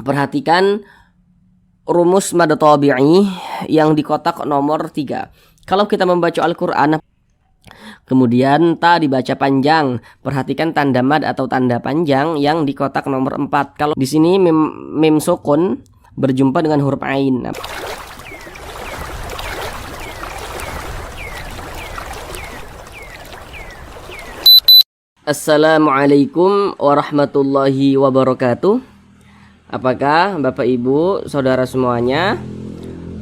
Perhatikan rumus mad tabi'i yang di kotak nomor 3. Kalau kita membaca Al-Qur'an kemudian ta dibaca panjang, perhatikan tanda mad atau tanda panjang yang di kotak nomor 4. Kalau di sini mim sukun berjumpa dengan huruf ain. Assalamualaikum warahmatullahi wabarakatuh. Apakah Bapak Ibu, saudara semuanya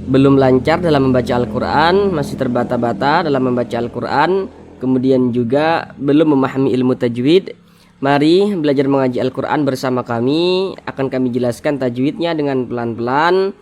belum lancar dalam membaca Al-Quran, masih terbata-bata dalam membaca Al-Quran, kemudian juga belum memahami ilmu tajwid? Mari belajar mengaji Al-Quran bersama kami. Akan kami jelaskan tajwidnya dengan pelan-pelan,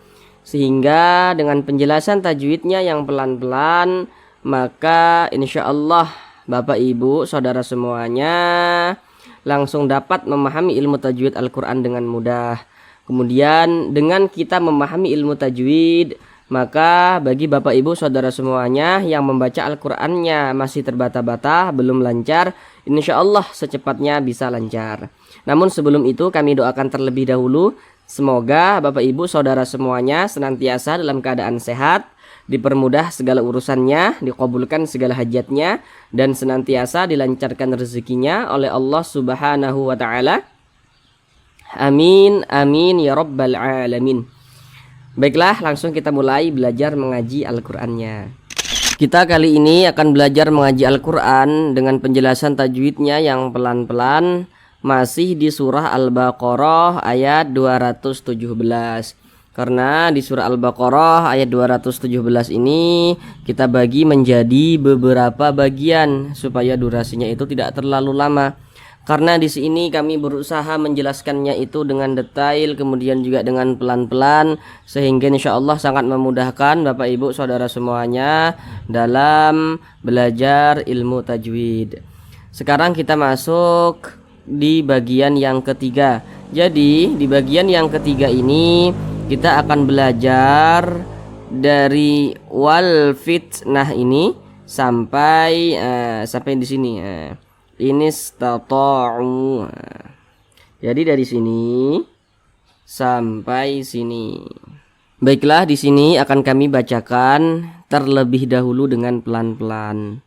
sehingga dengan penjelasan tajwidnya yang pelan-pelan, maka insya Allah Bapak Ibu saudara semuanya langsung dapat memahami ilmu tajwid Al-Quran dengan mudah. Kemudian dengan kita memahami ilmu tajwid, maka bagi Bapak Ibu saudara semuanya yang membaca Al-Qur'annya masih terbata-bata, belum lancar, insya Allah secepatnya bisa lancar. Namun sebelum itu kami doakan terlebih dahulu, semoga Bapak Ibu saudara semuanya senantiasa dalam keadaan sehat, dipermudah segala urusannya, dikabulkan segala hajatnya, dan senantiasa dilancarkan rezekinya oleh Allah Subhanahu wa Ta'ala. Amin, amin ya rabbal alamin. Baiklah, langsung kita mulai belajar mengaji Al-Qur'annya. Kita kali ini akan belajar mengaji Al-Qur'an dengan penjelasan tajwidnya yang pelan-pelan, masih di surah Al-Baqarah ayat 217. Karena di surah Al-Baqarah ayat 217 ini kita bagi menjadi beberapa bagian supaya durasinya itu tidak terlalu lama. Karena di sini kami berusaha menjelaskannya itu dengan detail, kemudian juga dengan pelan-pelan, sehingga insya Allah sangat memudahkan Bapak Ibu saudara semuanya dalam belajar ilmu tajwid. Sekarang kita masuk di bagian yang ketiga. Jadi di bagian yang ketiga ini kita akan belajar dari wal fitnah ini sampai di sini. Ini istata'u. Jadi dari sini sampai sini. Baiklah, di sini akan kami bacakan terlebih dahulu dengan pelan-pelan.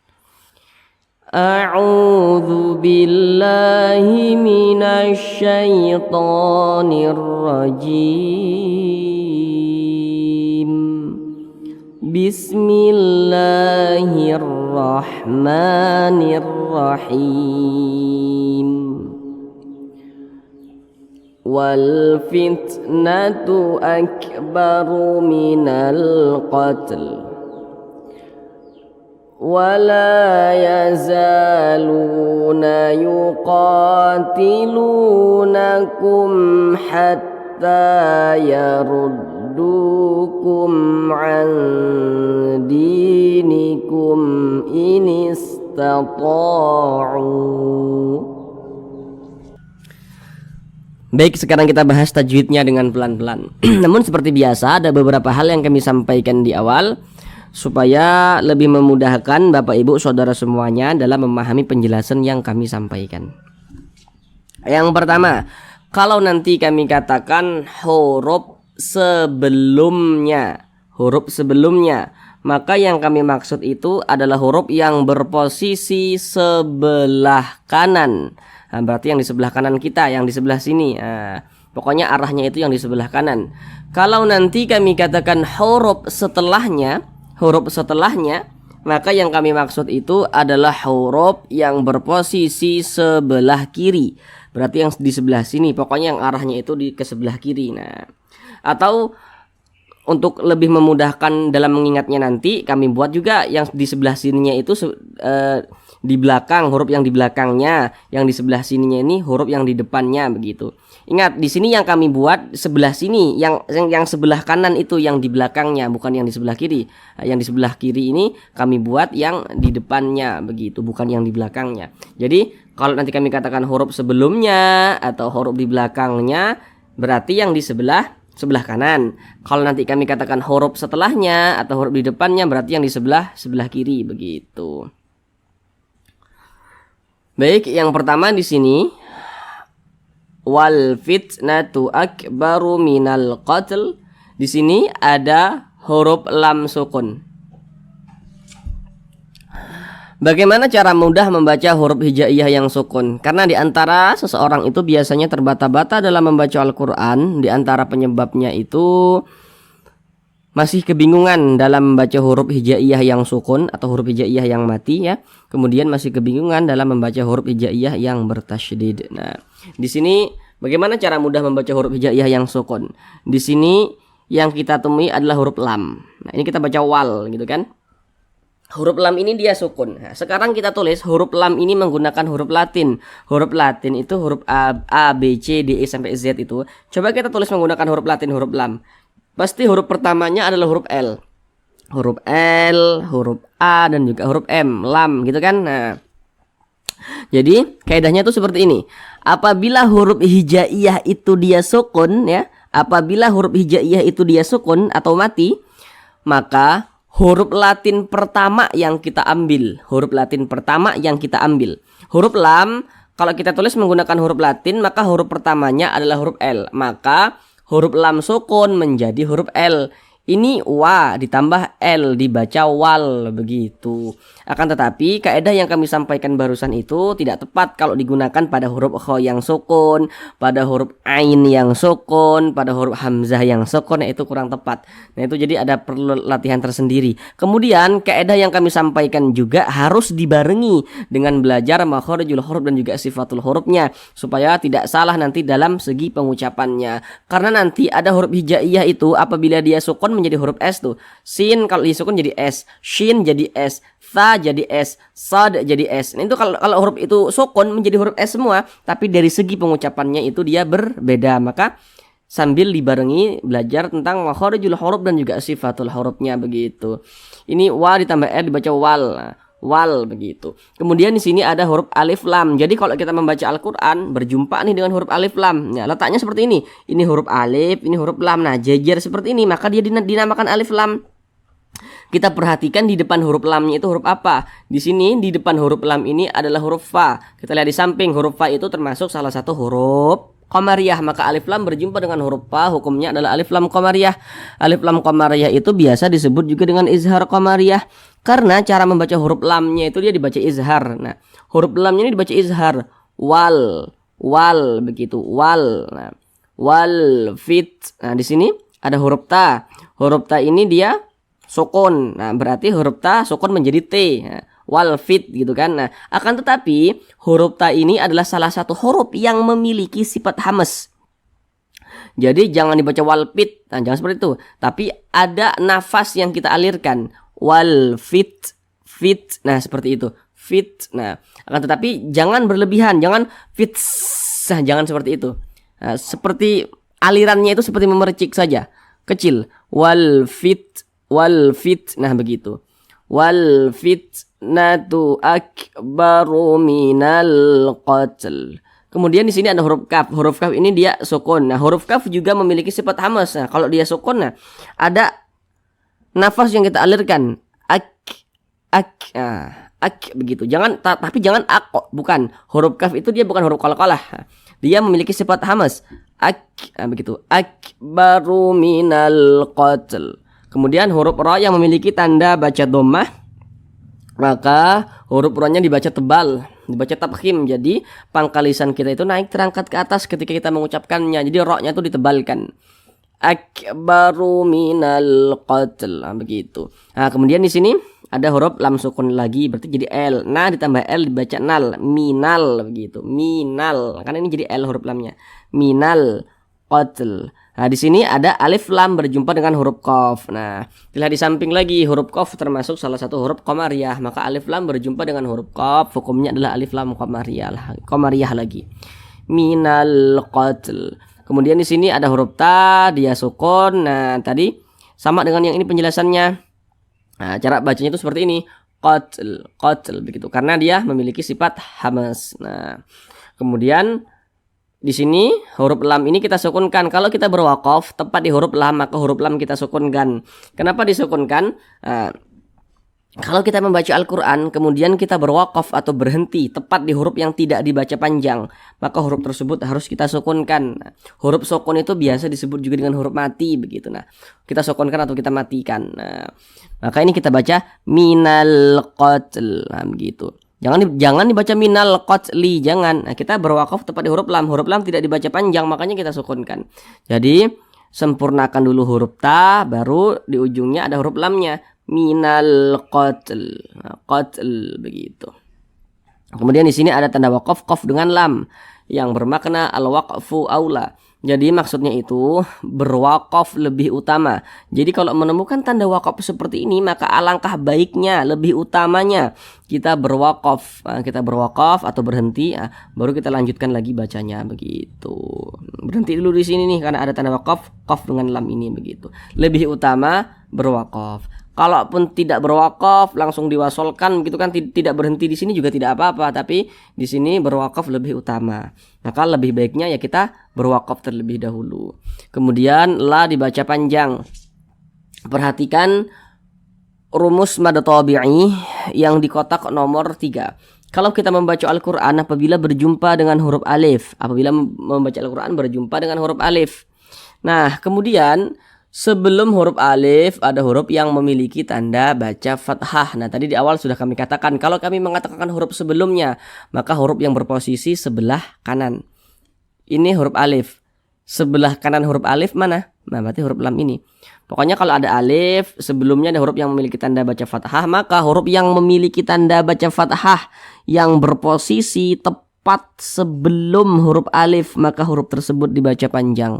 A'udzu billahi minasy syaithanir rajim. Bismillahirrahmanirrahim. Wal fitnatu akbaru minal qatl wala yazaluna yuqatilunakum hatta yaruddukum an dinikum in istata'u. Baik, sekarang kita bahas tajwidnya dengan pelan-pelan. Namun seperti biasa ada beberapa hal yang kami sampaikan di awal supaya lebih memudahkan Bapak Ibu saudara semuanya dalam memahami penjelasan yang kami sampaikan. Yang pertama, kalau nanti kami katakan huruf sebelumnya, maka yang kami maksud itu adalah huruf yang berposisi sebelah kanan. Nah, berarti yang di sebelah kanan kita, yang di sebelah sini. Pokoknya arahnya itu yang di sebelah kanan. Kalau nanti kami katakan huruf setelahnya, maka yang kami maksud itu adalah huruf yang berposisi sebelah kiri. Berarti yang di sebelah sini, pokoknya yang arahnya itu ke sebelah kiri. Nah, atau untuk lebih memudahkan dalam mengingatnya nanti, kami buat juga yang di sebelah sininya itu di belakang, huruf yang di belakangnya, yang di sebelah sininya ini huruf yang di depannya, begitu. Ingat, di sini yang kami buat sebelah sini, yang sebelah kanan itu yang di belakangnya, bukan yang di sebelah kiri. Yang di sebelah kiri ini kami buat yang di depannya, begitu, bukan yang di belakangnya. Jadi kalau nanti kami katakan huruf sebelumnya atau huruf di belakangnya, berarti yang di sebelah kanan. Kalau nanti kami katakan huruf setelahnya atau huruf di depannya, berarti yang di sebelah kiri, begitu. Baik, yang pertama di sini wal fitnatu akbaru minal qatl. Di sini ada huruf lam sukun. Bagaimana cara mudah membaca huruf hijaiyah yang sukun? Karena di antara seseorang itu biasanya terbata-bata dalam membaca Al-Quran. Di antara penyebabnya itu masih kebingungan dalam membaca huruf hijaiyah yang sukun atau huruf hijaiyah yang mati ya. Kemudian masih kebingungan dalam membaca huruf hijaiyah yang bertasydid. Nah, di sini bagaimana cara mudah membaca huruf hijaiyah yang sukun? Di sini yang kita temui adalah huruf lam. Nah, ini kita baca wal gitu kan. Huruf lam ini dia sukun. Nah, sekarang kita tulis huruf lam ini menggunakan huruf Latin. Huruf Latin itu huruf A, B, C, D, E sampai Z itu. Coba kita tulis menggunakan huruf Latin, huruf lam. Pasti huruf pertamanya adalah huruf L. Huruf L, huruf A, dan juga huruf M. Lam gitu kan. Nah, jadi kaidahnya itu seperti ini. Apabila huruf hijaiyah itu dia sukun ya. Apabila huruf hijaiyah itu dia sukun atau mati, maka huruf Latin pertama yang kita ambil. Huruf Latin pertama yang kita ambil. Huruf lam, kalau kita tulis menggunakan huruf Latin, maka huruf pertamanya adalah huruf L. Maka huruf lam sukun menjadi huruf L. Ini wa ditambah L dibaca wal begitu. Akan tetapi kaidah yang kami sampaikan barusan itu tidak tepat kalau digunakan pada huruf kha yang sukun, pada huruf ain yang sukun, pada huruf hamzah yang sukun, itu kurang tepat. Nah, itu jadi ada perlu latihan tersendiri. Kemudian kaidah yang kami sampaikan juga harus dibarengi dengan belajar makharijul huruf dan juga sifatul hurufnya supaya tidak salah nanti dalam segi pengucapannya. Karena nanti ada huruf hijaiyah itu apabila dia sukun menjadi huruf S tuh. Sin kalau disukun jadi S, shin jadi S, tha jadi S, sad jadi S. Nah, itu kalau huruf itu sukun menjadi huruf S semua, tapi dari segi pengucapannya itu dia berbeda. Maka sambil dibarengi belajar tentang makharijul huruf dan juga sifatul hurufnya begitu. Ini wa ditambah R dibaca wal. Wal begitu. Kemudian di sini ada huruf alif lam. Jadi kalau kita membaca Al-Qur'an berjumpa nih dengan huruf alif lam. Nah, letaknya seperti ini. Ini huruf alif, ini huruf lam. Nah, jejer seperti ini, maka dia dinamakan alif lam. Kita perhatikan di depan huruf lamnya itu huruf apa? Di sini di depan huruf lam ini adalah huruf fa. Kita lihat di samping, huruf fa itu termasuk salah satu huruf qamariyah, maka alif lam berjumpa dengan huruf fa, hukumnya adalah alif lam qamariyah. Alif lam qamariyah itu biasa disebut juga dengan izhar qamariyah karena cara membaca huruf lamnya itu dia dibaca izhar. Nah, huruf lamnya ini dibaca izhar. Wal begitu, wal. Nah, wal fit. Nah, di sini ada huruf ta. Huruf ta ini dia sukun. Nah, berarti huruf ta sukun menjadi T. Nah, wal fit gitu kan. Nah, akan tetapi huruf ta ini adalah salah satu huruf yang memiliki sifat hamas. Jadi jangan dibaca wal fit. Nah, jangan seperti itu. Tapi ada nafas yang kita alirkan. Wal fit, fit. Nah, seperti itu. Fit. Nah, akan tetapi jangan berlebihan, jangan fit. Nah, jangan seperti itu. Nah, seperti alirannya itu seperti memercik saja. Kecil. Wal fit, wal fit. Nah, begitu. Wal fitnatu akbaru minal qatl. Kemudian di sini ada huruf kaf. Huruf kaf ini dia sukun. Nah, huruf kaf juga memiliki sifat hamas. Nah, kalau dia sukun, nah, ada nafas yang kita alirkan. Ak begitu. Jangan tapi jangan ak, bukan. Huruf kaf itu dia bukan huruf qalqalah. Dia memiliki sifat hamas. Begitu. Akbaru minal qatl. Kemudian huruf ra yang memiliki tanda baca dhammah, maka huruf ra-nya dibaca tebal, dibaca tafkhim. Jadi pangkal lisan kita itu naik terangkat ke atas ketika kita mengucapkannya. Jadi ra-nya itu ditebalkan. Akbaru minal qatl. Nah, begitu. Nah, kemudian di sini ada huruf lam sukun lagi, berarti jadi L. Nah, ditambah L dibaca nal, minal begitu. Minal. Karena ini jadi L huruf lamnya. Minal qatl. Nah, di sini ada alif lam berjumpa dengan huruf qaf. Nah, lihat di samping lagi huruf qaf termasuk salah satu huruf qamariyah, maka alif lam berjumpa dengan huruf qaf, hukumnya adalah alif lam qamariyah lagi. Minal qatl. Kemudian di sini ada huruf ta, dia sukun. Nah, tadi sama dengan yang ini penjelasannya. Nah, cara bacanya itu seperti ini. Qatl begitu karena dia memiliki sifat hamas. Nah, kemudian di sini huruf lam ini kita sukunkan. Kalau kita berwaqaf tepat di huruf lam, maka huruf lam kita sukunkan. Kenapa disukunkan? Kalau kita membaca Al-Quran, kemudian kita berwakaf atau berhenti tepat di huruf yang tidak dibaca panjang, maka huruf tersebut harus kita sukunkan. Huruf sukun itu biasa disebut juga dengan huruf mati, begitu. Nah, kita sukunkan atau kita matikan. Nah, maka ini kita baca minal qatl, nah, begitu. Jangan dibaca minal qatli, jangan. Nah, kita berwakaf tepat di huruf lam. Huruf lam tidak dibaca panjang, makanya kita sukunkan. Jadi sempurnakan dulu huruf ta, baru di ujungnya ada huruf lamnya. Minal qatl, qatl, begitu. Kemudian di sini ada tanda wakaf, qaf dengan lam yang bermakna al-waqfu aula. Jadi maksudnya itu berwakaf lebih utama. Jadi kalau menemukan tanda wakaf seperti ini, maka alangkah baiknya, lebih utamanya kita berwakaf. Kita berwakaf atau berhenti, baru kita lanjutkan lagi bacanya, begitu. Berhenti dulu di sini nih karena ada tanda wakaf, qaf dengan lam ini, begitu. Lebih utama berwakaf. Kalaupun tidak berwakaf langsung diwasolkan begitu kan, tidak berhenti di sini juga tidak apa-apa, tapi di sini berwakaf lebih utama. Maka lebih baiknya ya kita berwakaf terlebih dahulu. Kemudian la dibaca panjang. Perhatikan rumus mad tabi'i yang di kotak nomor 3. Kalau kita membaca Al-Qur'an apabila berjumpa dengan huruf alif, apabila membaca Al-Qur'an berjumpa dengan huruf alif. Nah, kemudian sebelum huruf alif ada huruf yang memiliki tanda baca fathah. Nah, tadi di awal sudah kami katakan kalau kami mengatakan huruf sebelumnya, maka huruf yang berposisi sebelah kanan. Ini huruf alif. Sebelah kanan huruf alif mana? Nah, berarti huruf lam ini. Pokoknya kalau ada alif, sebelumnya ada huruf yang memiliki tanda baca fathah, maka huruf yang memiliki tanda baca fathah yang berposisi tepat sebelum huruf alif, maka huruf tersebut dibaca panjang.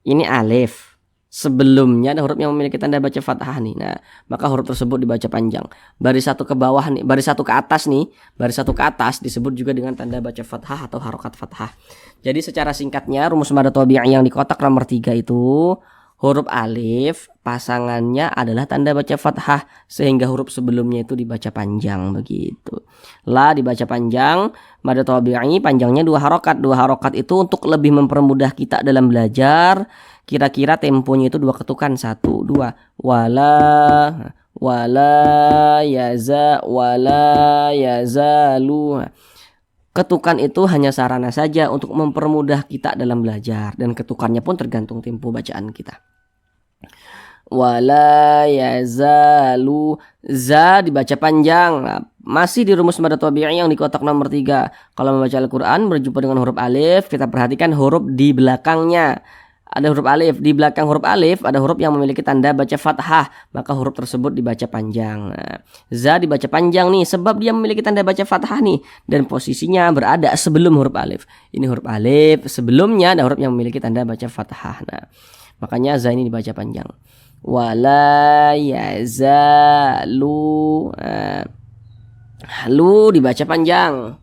Ini alif. Sebelumnya ada huruf yang memiliki tanda baca fathah nih. Nah, maka huruf tersebut dibaca panjang. Baris satu ke bawah nih, baris satu ke atas nih, baris satu ke atas disebut juga dengan tanda baca fathah atau harokat fathah. Jadi secara singkatnya rumus mad tabi'i yang di kotak nomor 3 itu huruf alif pasangannya adalah tanda baca fathah sehingga huruf sebelumnya itu dibaca panjang, begitu. La dibaca panjang, mad tabi'i panjangnya 2 harokat. 2 harokat itu untuk lebih mempermudah kita dalam belajar. Kira-kira temponya itu 2 ketukan, 1 2. Wala yazalu. Ketukan itu hanya sarana saja untuk mempermudah kita dalam belajar, dan ketukannya pun tergantung tempo bacaan kita. Wala yazalu, za dibaca panjang. Nah, masih di rumus mad tabi'i yang di kotak nomor 3. Kalau membaca Al-Qur'an berjumpa dengan huruf alif, kita perhatikan huruf di belakangnya. Ada huruf alif, di belakang huruf alif ada huruf yang memiliki tanda baca fathah, maka huruf tersebut dibaca panjang. Nah, za dibaca panjang nih sebab dia memiliki tanda baca fathah nih, dan posisinya berada sebelum huruf alif. Ini huruf alif, sebelumnya ada huruf yang memiliki tanda baca fathah. Nah, makanya za ini dibaca panjang. Wala yazalu, lu dibaca panjang.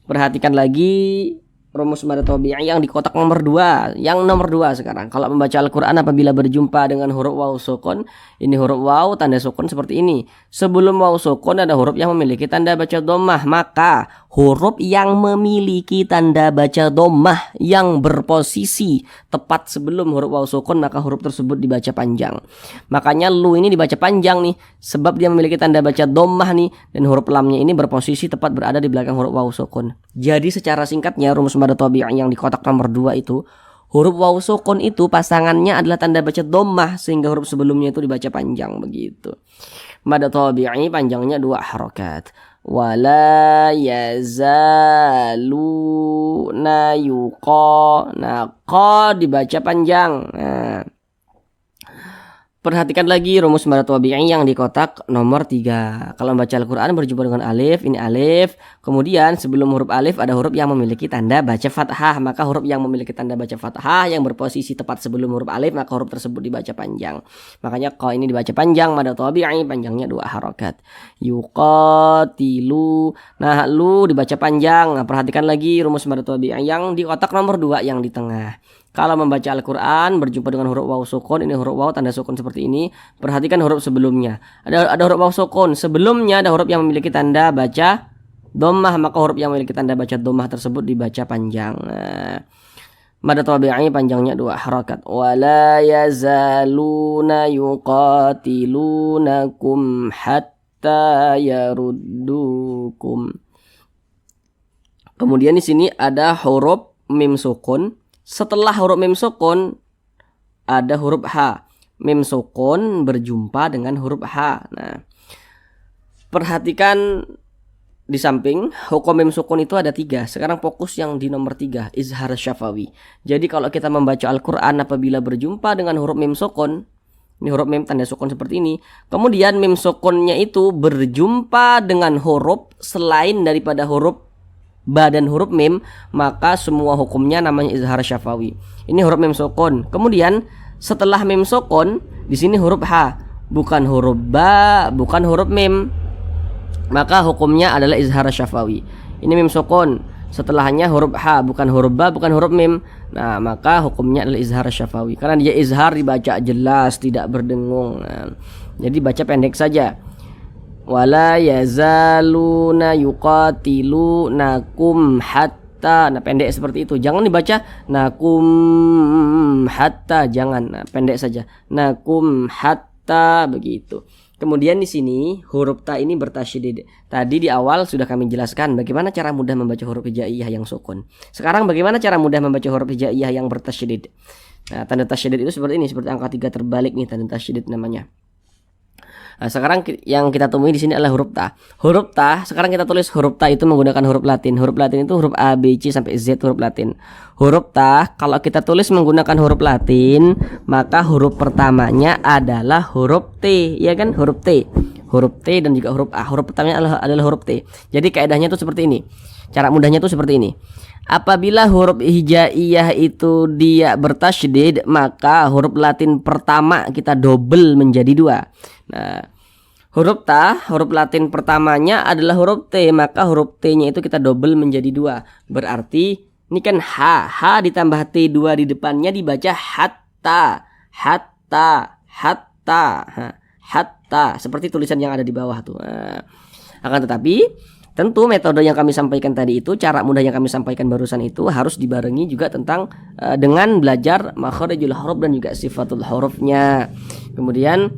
Perhatikan lagi rumus mad tabi'i yang di kotak nomor 2. Yang nomor 2 sekarang. Kalau membaca Al-Qur'an apabila berjumpa dengan huruf waw sukun, ini huruf waw tanda sukun seperti ini. Sebelum waw sukun ada huruf yang memiliki tanda baca dhammah, maka huruf yang memiliki tanda baca dhammah yang berposisi tepat sebelum huruf waw sukun, maka huruf tersebut dibaca panjang. Makanya lu ini dibaca panjang nih sebab dia memiliki tanda baca dhammah nih, dan huruf lamnya ini berposisi tepat berada di belakang huruf waw sukun. Jadi secara singkatnya rumus mad tabi'i yang di kotak nomor 2 itu huruf waw sukun itu pasangannya adalah tanda baca dhammah sehingga huruf sebelumnya itu dibaca panjang, begitu. Mad tabi'i panjangnya 2 harokat. Wala yazaluna yuqa. Nah, qa dibaca panjang. Nah, perhatikan lagi rumus mad tabi'i yang di kotak nomor 3. Kalau membaca Al-Qur'an berjumpa dengan alif, ini alif. Kemudian sebelum huruf alif ada huruf yang memiliki tanda baca fathah, maka huruf yang memiliki tanda baca fathah yang berposisi tepat sebelum huruf alif, maka huruf tersebut dibaca panjang. Makanya qa ini dibaca panjang, mad tabi'i panjangnya 2 harokat. Yuqatilu. Nah, lu dibaca panjang. Nah, perhatikan lagi rumus mad tabi'i yang di kotak nomor 2 yang di tengah. Kalau membaca Al-Qur'an berjumpa dengan huruf waw sukun, ini huruf waw tanda sukun seperti ini. Perhatikan huruf sebelumnya. Ada huruf waw sukun, sebelumnya ada huruf yang memiliki tanda baca dhammah, maka huruf yang memiliki tanda baca dhammah tersebut dibaca panjang. Nah, Mad tabi'i panjangnya 2 harakat. Wala yazaluna yuqatilunakum hatta yaruddukum. Kemudian di sini ada huruf mim sukun. Setelah huruf mim sukun ada huruf H. Mim sukun berjumpa dengan huruf H. Nah, perhatikan di samping hukum mim sukun itu ada 3. Sekarang fokus yang di nomor 3, izhar syafawi. Jadi kalau kita membaca Al-Quran apabila berjumpa dengan huruf mim sukun, ini huruf mim tanda sukun seperti ini, kemudian mim sukunnya itu berjumpa dengan huruf selain daripada huruf ba dan huruf mim, maka semua hukumnya namanya izhar syafawi. Ini huruf mim sukun. Kemudian setelah mim sukun di sini huruf H, bukan huruf ba, bukan huruf mim, maka hukumnya adalah izhar syafawi. Ini mim sukun, setelahnya huruf H, bukan huruf ba, bukan huruf mim. Nah, maka hukumnya adalah izhar syafawi karena dia izhar dibaca jelas, tidak berdengung. Nah, jadi baca pendek saja. Wala yazaluna yuqatilunakum hatta. Nah, pendek seperti itu. Jangan dibaca nakum hatta, jangan. Nah, pendek saja. Nakum hatta, begitu. Kemudian di sini huruf ta ini bertasydid. Tadi di awal sudah kami jelaskan bagaimana cara mudah membaca huruf hijaiyah yang sukun. Sekarang bagaimana cara mudah membaca huruf hijaiyah yang bertasydid. Nah, tanda tasydid itu seperti ini, seperti angka 3 terbalik nih, tanda tasydid namanya. Nah, sekarang yang kita temui di sini adalah huruf ta. Huruf ta, sekarang kita tulis huruf ta itu menggunakan huruf Latin. Huruf Latin itu huruf A, B, C sampai Z, huruf Latin. Huruf ta kalau kita tulis menggunakan huruf Latin, maka huruf pertamanya adalah huruf T, ya kan? Huruf T. Huruf T dan juga huruf A. Huruf pertamanya adalah huruf T. Jadi kaidahnya itu seperti ini. Cara mudahnya itu seperti ini. Apabila huruf hijaiyah itu dia bertasydid, maka huruf Latin pertama kita double menjadi 2. Nah, huruf ta, huruf Latin pertamanya adalah huruf T, maka huruf T-nya itu kita double menjadi 2. Berarti ini kan H, H ditambah T2 di depannya dibaca hatta, hatta, hatta, hatta, seperti tulisan yang ada di bawah tuh. Nah, akan tetapi tentu metode yang kami sampaikan tadi itu, cara mudah yang kami sampaikan barusan itu harus dibarengi juga tentang dengan belajar makharijul huruf dan juga sifatul hurufnya. Kemudian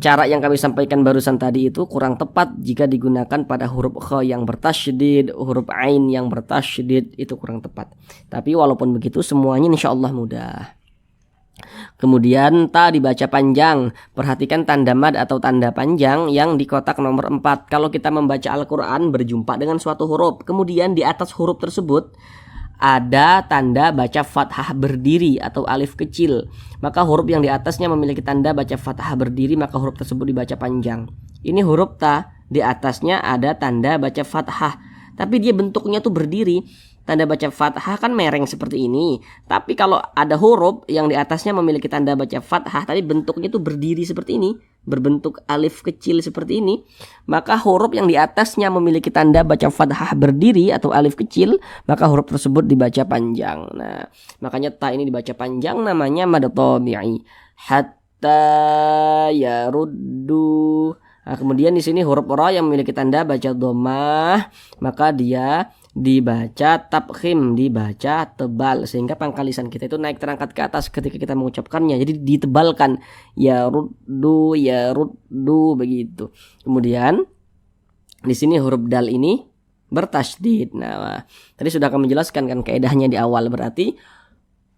cara yang kami sampaikan barusan tadi itu kurang tepat jika digunakan pada huruf kha yang bertasydid, huruf ain yang bertasydid, itu kurang tepat. Tapi walaupun begitu semuanya insyaallah mudah. Kemudian ta dibaca panjang. Perhatikan tanda mad atau tanda panjang yang di kotak nomor 4. Kalau kita membaca Al-Quran berjumpa dengan suatu huruf, kemudian di atas huruf tersebut ada tanda baca fathah berdiri atau alif kecil, maka huruf yang di atasnya memiliki tanda baca fathah berdiri, maka huruf tersebut dibaca panjang. Ini huruf ta, di atasnya ada tanda baca fathah, tapi dia bentuknya tuh berdiri. Tanda baca fathah kan mereng seperti ini. Tapi kalau ada huruf yang di atasnya memiliki tanda baca fathah, tapi bentuknya tuh berdiri seperti ini, berbentuk alif kecil seperti ini, maka huruf yang di atasnya memiliki tanda baca fathah berdiri atau alif kecil, maka huruf tersebut dibaca panjang. Nah, makanya ta ini dibaca panjang, namanya mad tabi'i. Hatta yaruddu. Nah, kemudian di sini huruf ra yang memiliki tanda baca dhammah, maka dia dibaca tafkhim, dibaca tebal, sehingga pangkalisan kita itu naik terangkat ke atas ketika kita mengucapkannya, jadi ditebalkan, ya ruddu begitu. Kemudian di sini huruf dal ini bertasydid. Nah, tadi sudah kami jelaskan kan kaidahnya di awal. Berarti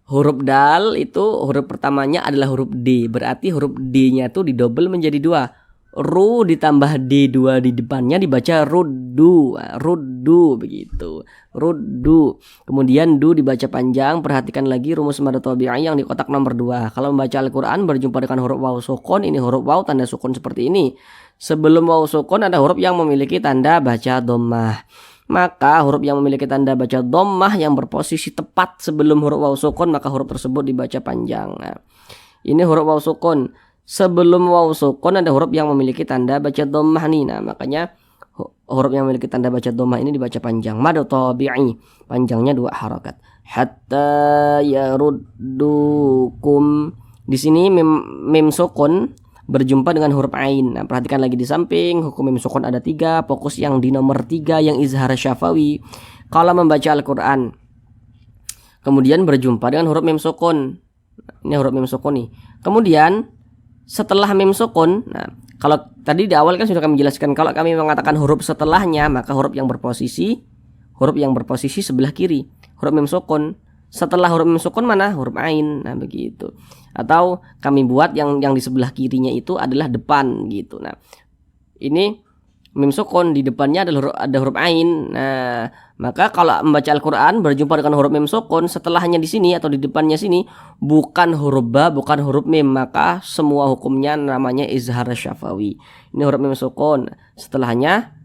huruf dal itu huruf pertamanya adalah huruf D, berarti huruf D-nya itu didobel menjadi 2. Ru ditambah D2 di depannya dibaca ruddu, ruddu begitu, ruddu. Kemudian du dibaca panjang. Perhatikan lagi rumus mad tabi'i yang di kotak nomor 2. Kalau membaca Al-Quran berjumpa dengan huruf waw sukun, ini huruf waw tanda sukun seperti ini. Sebelum waw sukun ada huruf yang memiliki tanda baca dhammah, maka huruf yang memiliki tanda baca dhammah yang berposisi tepat sebelum huruf waw sukun, maka huruf tersebut dibaca panjang. Nah, ini huruf waw sukun. Sebelum waw sukun ada huruf yang memiliki tanda baca dhammah nih. Nah, makanya huruf yang memiliki tanda baca dhammah ini dibaca panjang. Mad tabi'i, panjangnya 2 harakat. Hatta yaruddukum. Di sini mim sukun berjumpa dengan huruf ain. Nah, perhatikan lagi di samping hukum mim sukun ada 3. Fokus yang di nomor 3 yang izhar syafawi. Kalau membaca Al-Quran kemudian berjumpa dengan huruf mim sukun. Ini huruf mim sukun nih. Kemudian setelah mim sukun, nah kalau tadi di awal kan sudah kami jelaskan, kalau kami mengatakan huruf setelahnya, maka huruf yang berposisi sebelah kiri, huruf mim sukun. Setelah huruf mim sukun mana? Huruf ain. Nah, begitu. Atau kami buat yang di sebelah kirinya itu adalah depan gitu. Nah, ini mim sukun, di depannya ada huruf ain. Nah, maka kalau membaca Al-Qur'an berjumpa dengan huruf mim sukun, setelahnya di sini atau di depannya sini bukan huruf ba, bukan huruf mim, maka semua hukumnya namanya izhar syafawi. Ini huruf mim sukun, setelahnya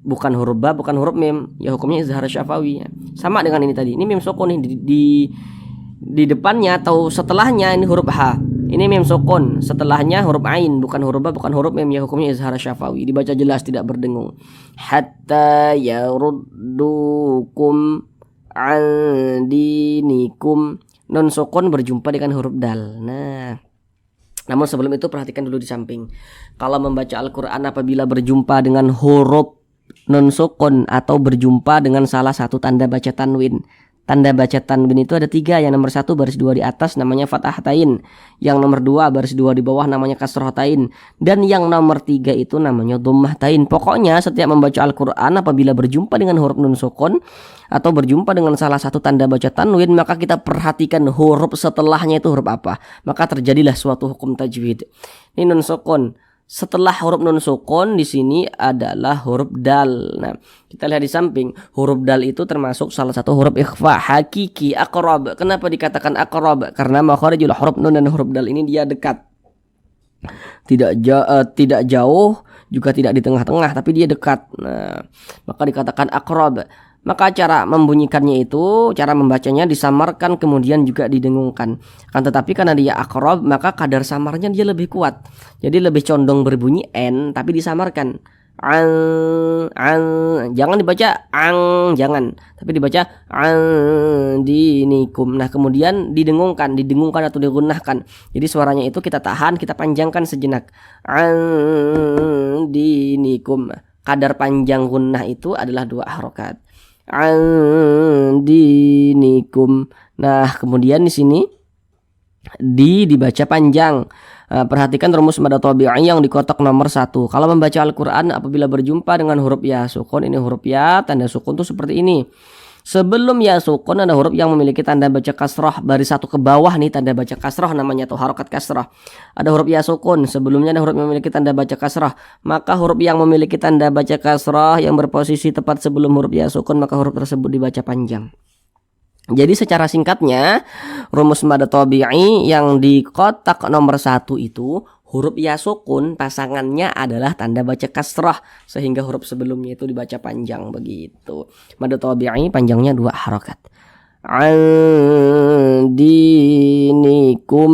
bukan huruf ba, bukan huruf mim, ya hukumnya izhar syafawi. Sama dengan ini tadi. Ini mim sukun nih di depannya atau setelahnya ini huruf ha. Ini mim sukun, setelahnya huruf ain, bukan huruf ba, bukan huruf mim, ya hukumnya izhar syafawi. Dibaca jelas, tidak berdengung. Hatta yaruddukum an dinikum. Nun sukun berjumpa dengan huruf dal. Nah, namun sebelum itu perhatikan dulu di samping. Kalau membaca Al-Qur'an apabila berjumpa dengan huruf nun sukun atau berjumpa dengan salah satu tanda baca tanwin. Tanda baca tanwin itu ada 3. Yang nomor 1 baris 2 di atas namanya fathahtain. Yang nomor 2 baris 2 di bawah namanya kasrohatain. Dan yang nomor 3 itu namanya dhammahtain. Pokoknya setiap membaca Al-Qur'an apabila berjumpa dengan huruf nun sukun atau berjumpa dengan salah satu tanda baca tanwin, maka kita perhatikan huruf setelahnya itu huruf apa. Maka terjadilah suatu hukum tajwid. Ini nun sukun. Setelah huruf nun sukun di sini adalah huruf dal. Nah, kita lihat di samping, huruf dal itu termasuk salah satu huruf ikhfa hakiki aqrab. Kenapa dikatakan aqrab? Karena makharijul huruf nun dan huruf dal ini dia dekat. Tidak jauh, juga tidak di tengah-tengah, tapi dia dekat. Nah, maka dikatakan aqrab. Maka cara membunyikannya itu, cara membacanya disamarkan kemudian juga didengungkan. Akan tetapi karena dia aqrab, maka kadar samarnya dia lebih kuat. Jadi lebih condong berbunyi n tapi disamarkan. Jangan dibaca jangan, tapi dibaca dinikum. Nah, kemudian didengungkan atau digunahkan. Jadi suaranya itu kita tahan, kita panjangkan sejenak. Dinikum. Kadar panjang gunnah itu adalah 2 harokat. Dinikum. Nah, kemudian di sini dibaca panjang. Perhatikan rumus mad tabi'i yang di kotak nomor 1. Kalau membaca Al-Qur'an apabila berjumpa dengan huruf ya sukun, ini huruf ya tanda sukun itu seperti ini. Sebelum ya sukun ada huruf yang memiliki tanda baca kasrah, baris 1 ke bawah nih tanda baca kasrah namanya, atau harokat kasrah. Ada huruf ya sukun, sebelumnya ada huruf yang memiliki tanda baca kasrah. Maka huruf yang memiliki tanda baca kasrah yang berposisi tepat sebelum huruf ya sukun, maka huruf tersebut dibaca panjang. Jadi secara singkatnya, rumus mad tabi'i yang di kotak nomor 1 itu huruf ya sukun pasangannya adalah tanda baca kasrah, sehingga huruf sebelumnya itu dibaca panjang begitu. Mad tabi'i panjangnya 2 harokat. Dinikum.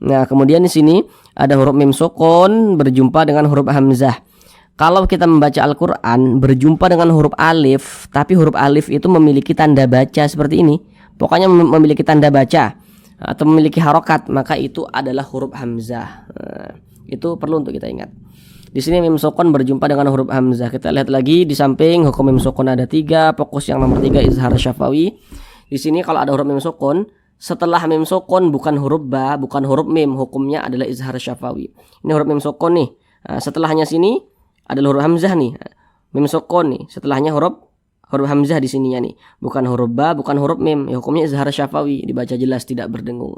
Nah, kemudian di sini ada huruf mim sukun berjumpa dengan huruf hamzah. Kalau kita membaca Al-Qur'an berjumpa dengan huruf alif, tapi huruf alif itu memiliki tanda baca seperti ini. Pokoknya memiliki tanda baca atau memiliki harokat, maka itu adalah huruf hamzah. Itu perlu untuk kita ingat. Di sini mim sukun berjumpa dengan huruf hamzah. Kita lihat lagi di samping hukum mim sukun ada 3. Fokus yang nomor 3 izhar syafawi. Di sini kalau ada huruf mim sukun, setelah mim sukun bukan huruf ba, bukan huruf mim, hukumnya adalah izhar syafawi. Ini huruf mim sukun nih. Nah, setelahnya sini adalah huruf hamzah nih. Mim sukun nih. Setelahnya huruf hamzah di sininya nih. Bukan huruf ba, bukan huruf mim. Ya, hukumnya izhar syafawi, dibaca jelas tidak berdengung.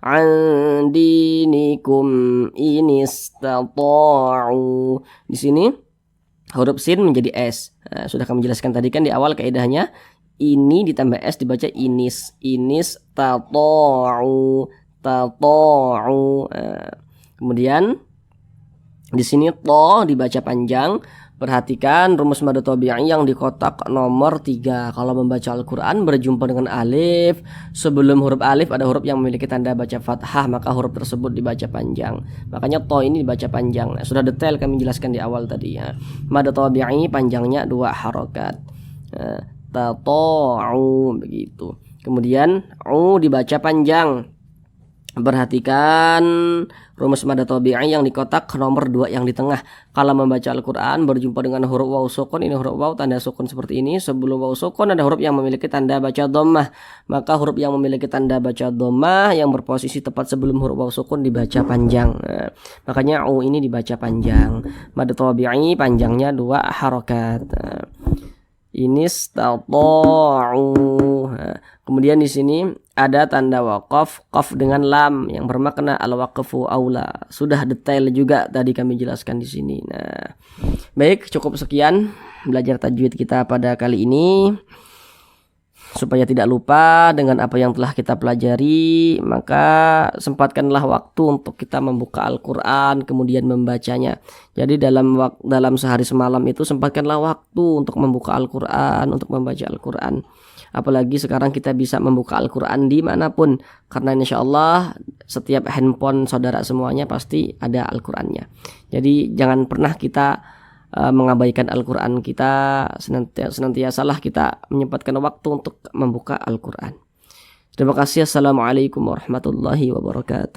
Andinikum inistata'u. Di sini huruf sin menjadi s. Nah, sudah kami jelaskan tadi kan di awal kaidahnya. Ini ditambah s dibaca inis tata'u. Kemudian di sini to dibaca panjang. Perhatikan rumus mad tabi'i yang di kotak nomor 3. Kalau membaca Al-Qur'an berjumpa dengan alif, sebelum huruf alif ada huruf yang memiliki tanda baca fathah, maka huruf tersebut dibaca panjang. Makanya to ini dibaca panjang. Nah, sudah detail kami jelaskan di awal tadi ya. Mad tabi'i panjangnya 2 harokat. Tata'u begitu. Kemudian u dibaca panjang. Perhatikan rumus mad tabi'i yang di kotak nomor 2 yang di tengah. Kalau membaca Al-Quran berjumpa dengan huruf waw sukun, ini huruf waw tanda sukun seperti ini. Sebelum waw sukun ada huruf yang memiliki tanda baca dhammah. Maka huruf yang memiliki tanda baca dhammah yang berposisi tepat sebelum huruf waw sukun dibaca panjang. Nah, makanya u ini dibaca panjang. Mad tabi'i panjangnya 2 harokat. Nah, ini istata'u. Nah, kemudian di sini ada tanda waqaf, qaf dengan lam yang bermakna al-waqfu aula. Sudah detail juga tadi kami jelaskan di sini. Nah, baik, cukup sekian belajar tajwid kita pada kali ini. Supaya tidak lupa dengan apa yang telah kita pelajari, maka sempatkanlah waktu untuk kita membuka Al-Quran kemudian membacanya. Jadi dalam sehari semalam itu sempatkanlah waktu untuk membuka Al-Quran, untuk membaca Al-Quran. Apalagi sekarang kita bisa membuka Al-Quran dimanapun, karena insya Allah setiap handphone saudara semuanya pasti ada Al-Qurannya. Jadi jangan pernah kita mengabaikan Al-Quran kita, senantiasalah kita menyempatkan waktu untuk membuka Al-Quran. Terima kasih. Assalamualaikum warahmatullahi wabarakatuh.